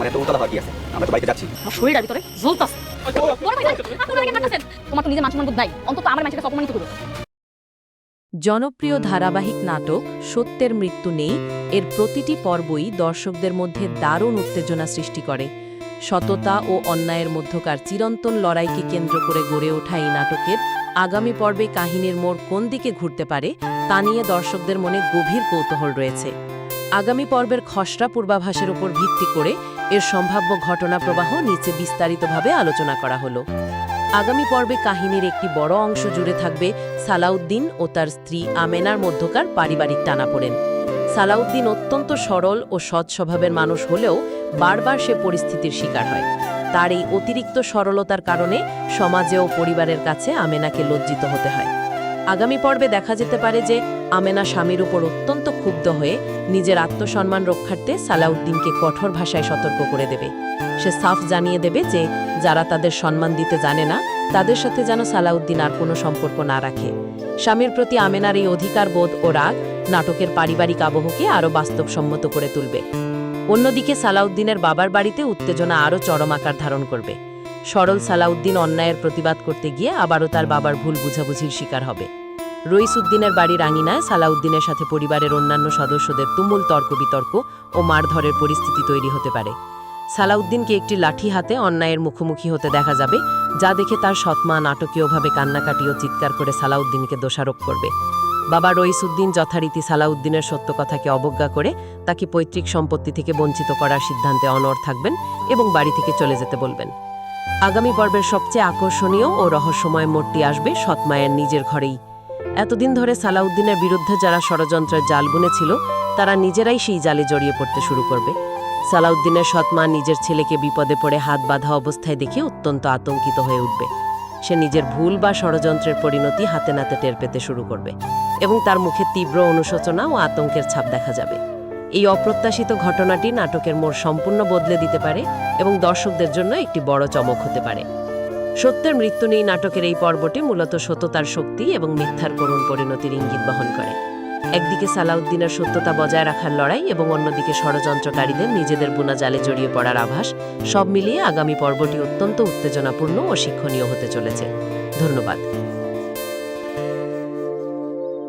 মানে এত উতলা কি আছে? আমরা তো বাইরে যাচ্ছি। আমার শরীরের ভিতরে জ্বলতাছে। তোমার তো নিজের মান সম্মান বোধ নাই, অন্তত আমার মানুষকে অপমানিত করো। জনপ্রিয় ধারাবাহিক নাটক সত্যের মৃত্যু নেই এর প্রতিটি পর্বই দর্শকদের মধ্যে দারুণ উত্তেজনা সৃষ্টি করে। সততা ও অন্যায়ের মধ্যকার চিরন্তন লড়াইকে কেন্দ্র করে গড়ে ওঠা এই নাটকের আগামী পর্বে কাহিনীর মোড় কোন দিকে ঘুরতে পারে তা নিয়ে দর্শকদের মনে গভীর কৌতূহল রয়েছে। আগামী পর্বের খসড়া পূর্বাভাসের উপর ভিত্তি করে এর সম্ভাব্য ঘটনা প্রবাহ নিচে বিস্তারিতভাবে আলোচনা করা হলো। আগামী পর্বে কাহিনীর একটি বড় অংশ জুড়ে থাকবে সালাউদ্দিন ও তার স্ত্রী আমেনার মধ্যকার পারিবারিক টানাপোড়েন। সালাউদ্দিন অত্যন্ত সরল ও সৎ স্বভাবের মানুষ হলেও বারবার সে পরিস্থিতির শিকার হয়। তার এই অতিরিক্ত সরলতার কারণে সমাজে ও পরিবারের কাছে আমেনাকে লজ্জিত হতে হয়। আগামী পর্বে দেখা যেতে পারে যে আমেনা স্বামীর উপর অত্যন্ত ক্ষুব্ধ হয়ে নিজের আত্মসম্মান রক্ষার্থে সালাউদ্দিনকে কঠোর ভাষায় সতর্ক করে দেবে। সে সাফ জানিয়ে দেবে যে যারা তাদের সম্মান দিতে জানে না তাদের সাথে যেন সালাউদ্দিন আর কোনো সম্পর্ক না রাখে। স্বামীর প্রতি আমেনার এই অধিকারবোধ ও রাগ নাটকের পারিবারিক আবহকে আরও বাস্তবসম্মত করে তুলবে। অন্যদিকে সালাউদ্দিনের বাবার বাড়িতে উত্তেজনা আরও চরম আকার ধারণ করবে। সরল সালাউদ্দিন অন্যায়ের প্রতিবাদ করতে গিয়ে আবারও তার বাবার ভুল বুঝাবুঝির শিকার হবে। রইসউদ্দিনের বাড়ির আঙিনায় সালাউদ্দিনের সাথে পরিবারের অন্যান্য সদস্যদের তুমুল তর্ক বিতর্ক ও মারধরের পরিস্থিতি তৈরি হতে পারে। সালাউদ্দিনকে একটি লাঠি হাতে অন্যায়ের মুখোমুখি হতে দেখা যাবে, যা দেখে তার সৎমা নাটকীয়ভাবে কান্নাকাটি ও চিৎকার করে সালাউদ্দিনকে দোষারোপ করবে। বাবা রইসউদ্দিন যথারীতি সালাউদ্দিনের সত্য কথাকে অবজ্ঞা করে তাকে পৈতৃক সম্পত্তি থেকে বঞ্চিত করার সিদ্ধান্তে অনড় থাকবেন এবং বাড়ি থেকে চলে যেতে বলবেন। আগামী পর্বের সবচেয়ে আকর্ষণীয় ও রহস্যময় মোড়টি আসবে সৎমায়ের নিজের ঘরেই। এতদিন ধরে সালাউদ্দিনের বিরুদ্ধে যারা ষড়যন্ত্রের জাল বুনেছিল তারা নিজেরাই সেই জালে জড়িয়ে পড়তে শুরু করবে। সালাউদ্দিনের সৎমা নিজের ছেলেকে বিপদে পড়ে হাত বাঁধা অবস্থায় দেখে অত্যন্ত আতঙ্কিত হয়ে উঠবে। সে নিজের ভুল বা ষড়যন্ত্রের পরিণতি হাতে নাতে টের পেতে শুরু করবে এবং তার মুখে তীব্র অনুশোচনা ও আতঙ্কের ছাপ দেখা যাবে। এই অপ্রত্যাশিত ঘটনাটি নাটকের মোড় সম্পূর্ণ বদলে দিতে পারে এবং দর্শকদের জন্য একটি বড় চমক হতে পারে। সত্যের মৃত্যু নেই নাটকের এই পর্বটি মূলত সততার শক্তি এবং মিথ্যার করুণ পরিণতির ইঙ্গিত বহন করে। একদিকে সালাউদ্দিনের সত্যতা বজায় রাখার লড়াই এবং অন্যদিকে ষড়যন্ত্রকারীদের নিজেদের বুনা জালে জড়িয়ে পড়ার আভাস, সব মিলিয়ে আগামী পর্বটি অত্যন্ত উত্তেজনাপূর্ণ ও শিক্ষণীয় হতে চলেছে। ধন্যবাদ।